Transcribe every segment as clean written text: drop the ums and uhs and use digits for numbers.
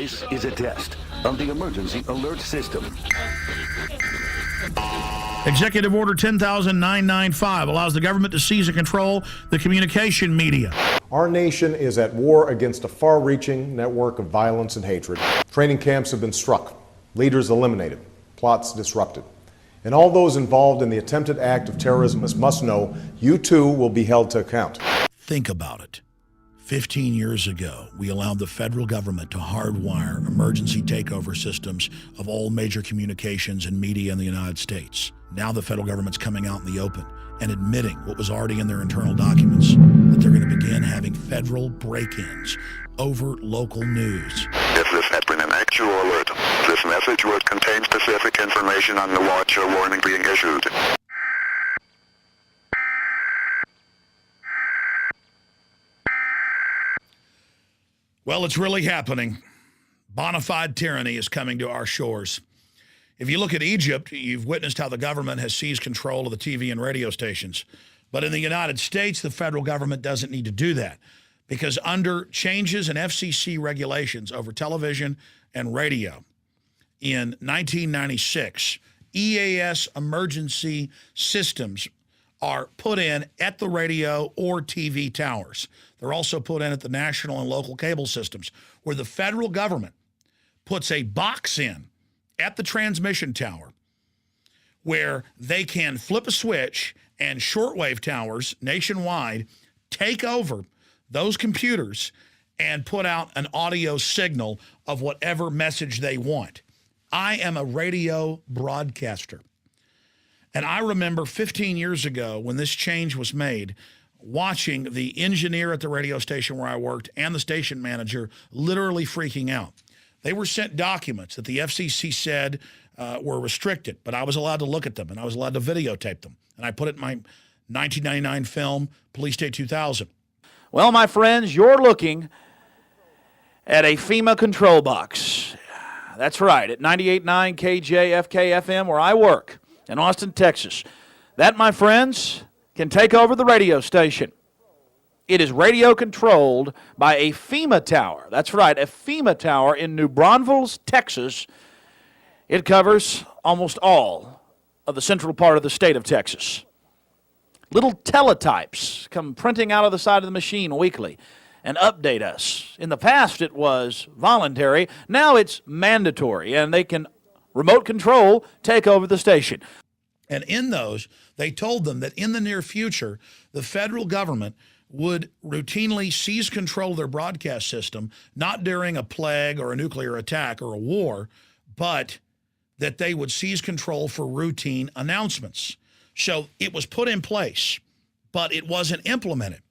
This is a test of the emergency alert system. Executive Order 10,995 allows the government to seize and control the communication media. Our nation is at war against a far-reaching network of violence and hatred. Training camps have been struck, leaders eliminated, plots disrupted. And all those involved in the attempted act of terrorism must know you too will be held to account. Think about it. 15 years ago, we allowed the federal government to hardwire emergency takeover systems of all major communications and media in the United States. Now the federal government's coming out in the open and admitting what was already in their internal documents, that they're going to begin having federal break-ins over local news. If this has been an actual alert, this message would contain specific information on the watch or warning being issued. Well, it's really happening. Bona fide tyranny is coming to our shores. If you look at Egypt, you've witnessed how the government has seized control of the TV and radio stations. But in the United States, the federal government doesn't need to do that, because under changes in FCC regulations over television and radio in 1996, EAS emergency systems are put in at the radio or TV towers. They're also put in at the national and local cable systems, where the federal government puts a box in at the transmission tower where they can flip a switch and shortwave towers nationwide take over those computers and put out an audio signal of whatever message they want. I am a radio broadcaster. And I remember 15 years ago when this change was made, watching the engineer at the radio station where I worked and the station manager literally freaking out. They were sent documents that the FCC said were restricted, but I was allowed to look at them and I was allowed to videotape them. And I put it in my 1999 film, Police Day 2000. Well, my friends, you're looking at a FEMA control box. That's right, at 98.9 KJFK-FM, where I work in Austin, Texas. That, my friends, can take over the radio station. It is radio controlled by a FEMA tower. That's right, a FEMA tower in New Braunfels, Texas. It covers almost all of the central part of the state of Texas. Little teletypes come printing out of the side of the machine weekly and update us. In the past, it was voluntary. Now it's mandatory, and they can remote control take over the station. And in those, they told them that in the near future, the federal government would routinely seize control of their broadcast system, not during a plague or a nuclear attack or a war, but that they would seize control for routine announcements. So it was put in place, but it wasn't implemented.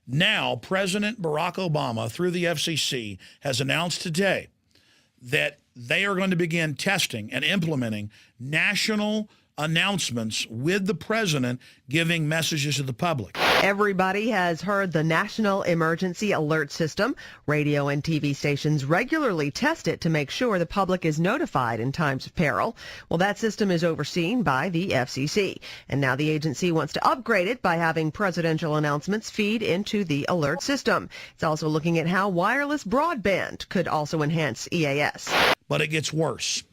Now, President Barack Obama, through the FCC, has announced today that they are going to begin testing and implementing national announcements with the president giving messages to the public. Everybody has heard the National Emergency Alert System. Radio and TV stations regularly test it to make sure the public is notified in times of peril. Well, that system is overseen by the FCC, and now the agency wants to upgrade it by having presidential announcements feed into the alert system. It's also looking at how wireless broadband could also enhance EAS. But it gets worse.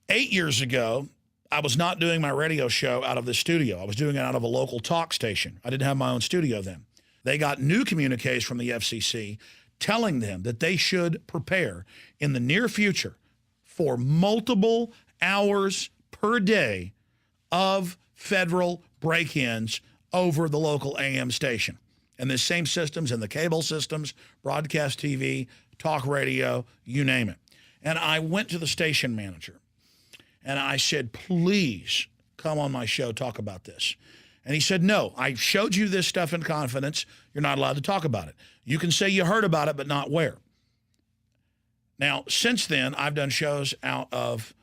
8 years ago, I was not doing my radio show out of the studio. I was doing it out of a local talk station. I didn't have my own studio then. They got new communiques from the FCC telling them that they should prepare in the near future for multiple hours per day of federal break-ins over the local AM station. And the same systems in the cable systems, broadcast TV, talk radio, you name it. And I went to the station manager. And I said, please come on my show, talk about this. And he said, no, I showed you this stuff in confidence. You're not allowed to talk about it. You can say you heard about it, but not where. Now, since then, I've done shows out of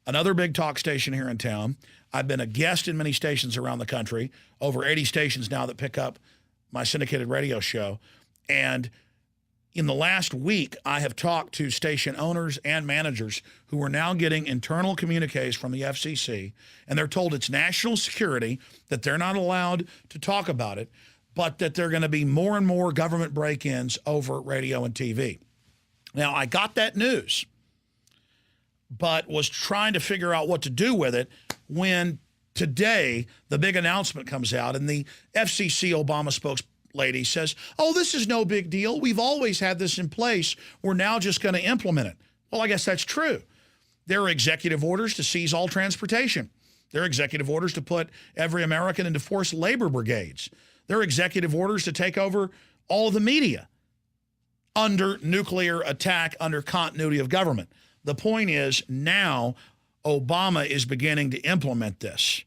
another big talk station here in town. I've been a guest in many stations around the country, over 80 stations now that pick up my syndicated radio show. And in the last week, I have talked to station owners and managers who are now getting internal communiques from the FCC, and they're told it's national security, that they're not allowed to talk about it, but that there are going to be more and more government break-ins over radio and TV. Now, I got that news, but was trying to figure out what to do with it when today the big announcement comes out and the FCC Obama spokeslady says, oh, this is no big deal. We've always had this in place. We're now just going to implement it. Well, I guess that's true. There are executive orders to seize all transportation. There are executive orders to put every American into forced labor brigades. There are executive orders to take over all of the media under nuclear attack, under continuity of government. The point is now Obama is beginning to implement this.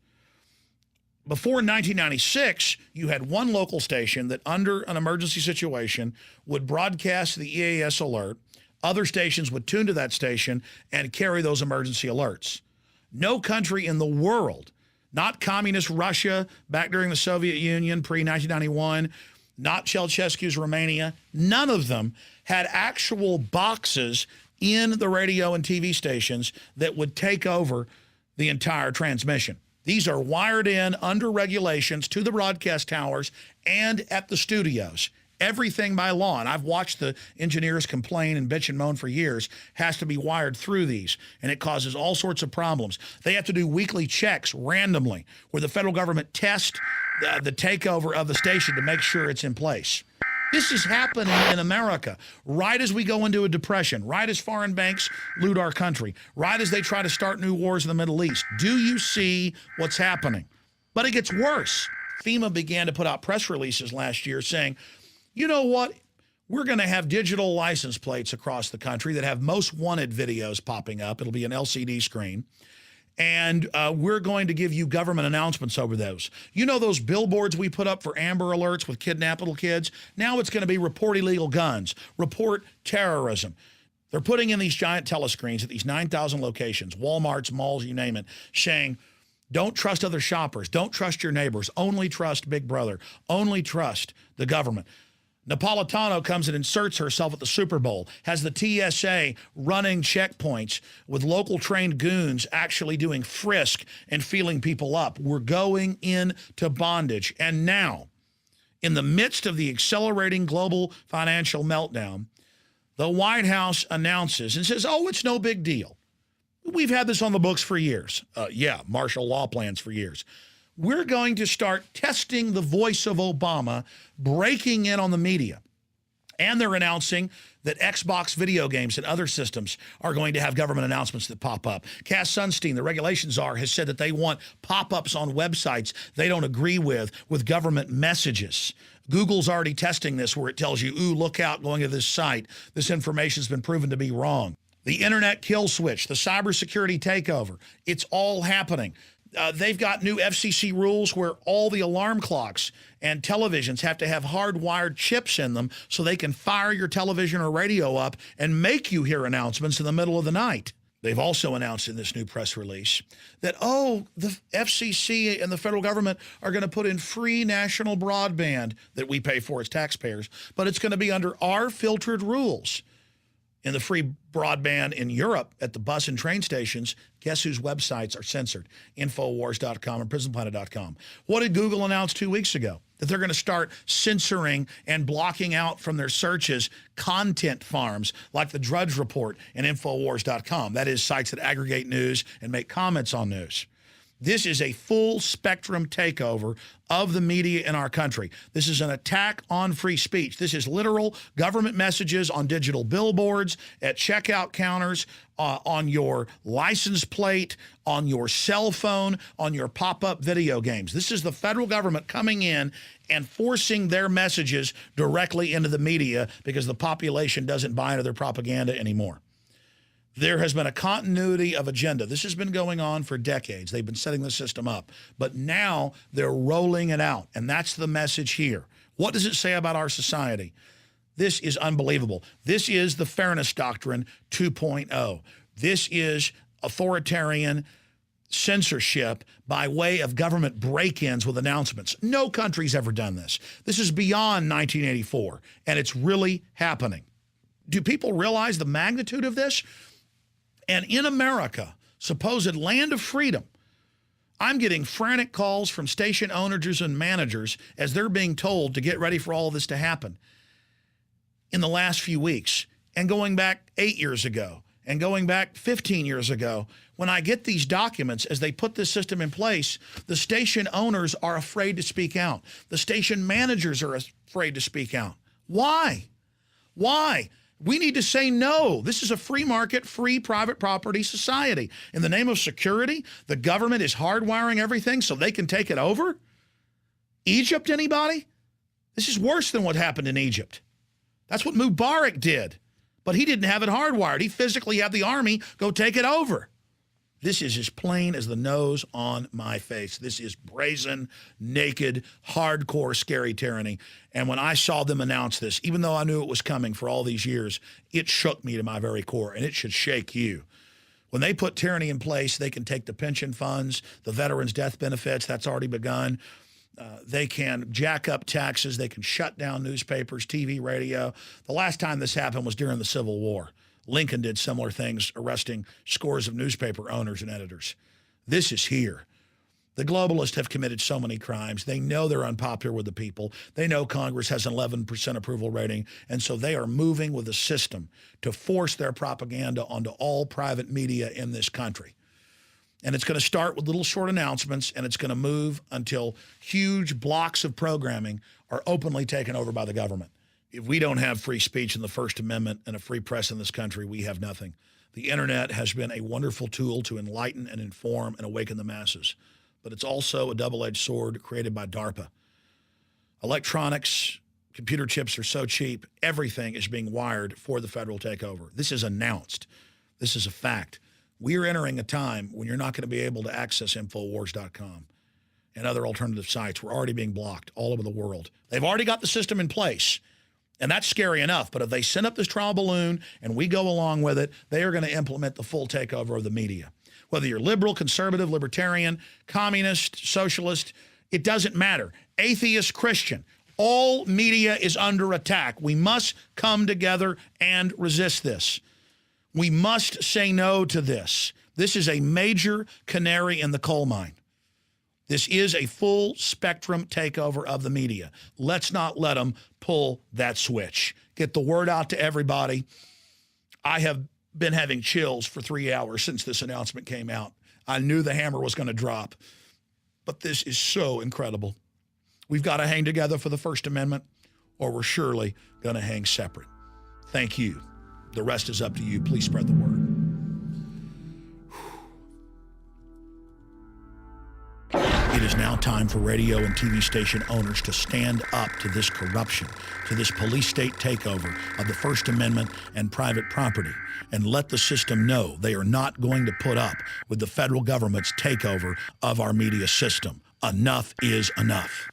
Before 1996, you had one local station that under an emergency situation would broadcast the EAS alert. Other stations would tune to that station and carry those emergency alerts. No country in the world, not communist Russia back during the Soviet Union pre-1991, not Ceausescu's Romania, none of them had actual boxes in the radio and TV stations that would take over the entire transmission. These are wired in under regulations to the broadcast towers and at the studios. Everything by law, and I've watched the engineers complain and bitch and moan for years, has to be wired through these, and it causes all sorts of problems. They have to do weekly checks randomly where the federal government tests the takeover of the station to make sure it's in place. This is happening in America right as we go into a depression, right as foreign banks loot our country, right as they try to start new wars in the Middle East. Do you see what's happening? But it gets worse. FEMA began to put out press releases last year saying, you know what? We're going to have digital license plates across the country that have most wanted videos popping up. It'll be an LCD screen. And we're going to give you government announcements over those. You know those billboards we put up for Amber Alerts with kidnapped little kids? Now it's going to be report illegal guns, report terrorism. They're putting in these giant telescreens at these 9,000 locations, Walmarts, malls, you name it, saying, don't trust other shoppers. Don't trust your neighbors. Only trust Big Brother. Only trust the government. Napolitano comes and inserts herself at the Super Bowl, has the TSA running checkpoints with local trained goons actually doing frisk and feeling people up. We're going into bondage. And now, in the midst of the accelerating global financial meltdown, the White House announces and says, oh, it's no big deal. We've had this on the books for years. Martial law plans for years. We're going to start testing the voice of Obama, breaking in on the media. And they're announcing that Xbox video games and other systems are going to have government announcements that pop up. Cass Sunstein, the regulations czar, has said that they want pop-ups on websites they don't agree with government messages. Google's already testing this where it tells you, ooh, look out going to this site. This information's been proven to be wrong. The internet kill switch, the cybersecurity takeover, it's all happening. They've got new FCC rules where all the alarm clocks and televisions have to have hardwired chips in them so they can fire your television or radio up and make you hear announcements in the middle of the night. They've also announced in this new press release that, the FCC and the federal government are going to put in free national broadband that we pay for as taxpayers, but it's going to be under our filtered rules. In the free broadband in Europe at the bus and train stations, guess whose websites are censored? Infowars.com and PrisonPlanet.com. What did Google announce 2 weeks ago? That they're going to start censoring and blocking out from their searches content farms like the Drudge Report and Infowars.com. That is sites that aggregate news and make comments on news. This is a full spectrum takeover of the media in our country. This is an attack on free speech. This is literal government messages on digital billboards, at checkout counters, on your license plate, on your cell phone, on your pop-up video games. This is the federal government coming in and forcing their messages directly into the media because the population doesn't buy into their propaganda anymore. There has been a continuity of agenda. This has been going on for decades. They've been setting the system up. But now they're rolling it out, and that's the message here. What does it say about our society? This is unbelievable. This is the Fairness Doctrine 2.0. This is authoritarian censorship by way of government break-ins with announcements. No country's ever done this. This is beyond 1984, and it's really happening. Do people realize the magnitude of this? And in America, supposed land of freedom, I'm getting frantic calls from station owners and managers as they're being told to get ready for all of this to happen in the last few weeks. and going back 8 years ago and going back 15 years ago. When I get these documents, as they put this system in place, the station owners are afraid to speak out. The station managers are afraid to speak out. Why? Why? We need to say no. This is a free market, free private property society. In the name of security, the government is hardwiring everything so they can take it over? Egypt, anybody? This is worse than what happened in Egypt. That's what Mubarak did. But he didn't have it hardwired. He physically had the army go take it over. This is as plain as the nose on my face. This is brazen, naked, hardcore, scary tyranny. And when I saw them announce this, even though I knew it was coming for all these years, it shook me to my very core, and it should shake you. When they put tyranny in place, they can take the pension funds, the veterans' death benefits, that's already begun. They can jack up taxes. They can shut down newspapers, TV, radio. The last time this happened was during the Civil War. Lincoln did similar things, arresting scores of newspaper owners and editors. This is here. The globalists have committed so many crimes. They know they're unpopular with the people. They know Congress has an 11% approval rating, and so they are moving with the system to force their propaganda onto all private media in this country. And it's going to start with little short announcements, and it's going to move until huge blocks of programming are openly taken over by the government. If we don't have free speech in the First Amendment and a free press in this country, we have nothing. The internet has been a wonderful tool to enlighten and inform and awaken the masses, but it's also a double-edged sword created by DARPA. Electronics, computer chips are so cheap, everything is being wired for the federal takeover. This is announced. This is a fact. We're entering a time when you're not going to be able to access Infowars.com and other alternative sites. We're already being blocked all over the world. They've already got the system in place, and that's scary enough. But if they send up this trial balloon and we go along with it, they are going to implement the full takeover of the media. Whether you're liberal, conservative, libertarian, communist, socialist, it doesn't matter. Atheist, Christian, all media is under attack. We must come together and resist this. We must say no to this. This is a major canary in the coal mine. This is a full spectrum takeover of the media. Let's not let them pull that switch. Get the word out to everybody. I have been having chills for 3 hours since this announcement came out. I knew the hammer was going to drop, but this is so incredible. We've got to hang together for the First Amendment, or we're surely going to hang separate. Thank you. The rest is up to you. Please spread the word. It is now time for radio and TV station owners to stand up to this corruption, to this police state takeover of the First Amendment and private property, and let the system know they are not going to put up with the federal government's takeover of our media system. Enough is enough.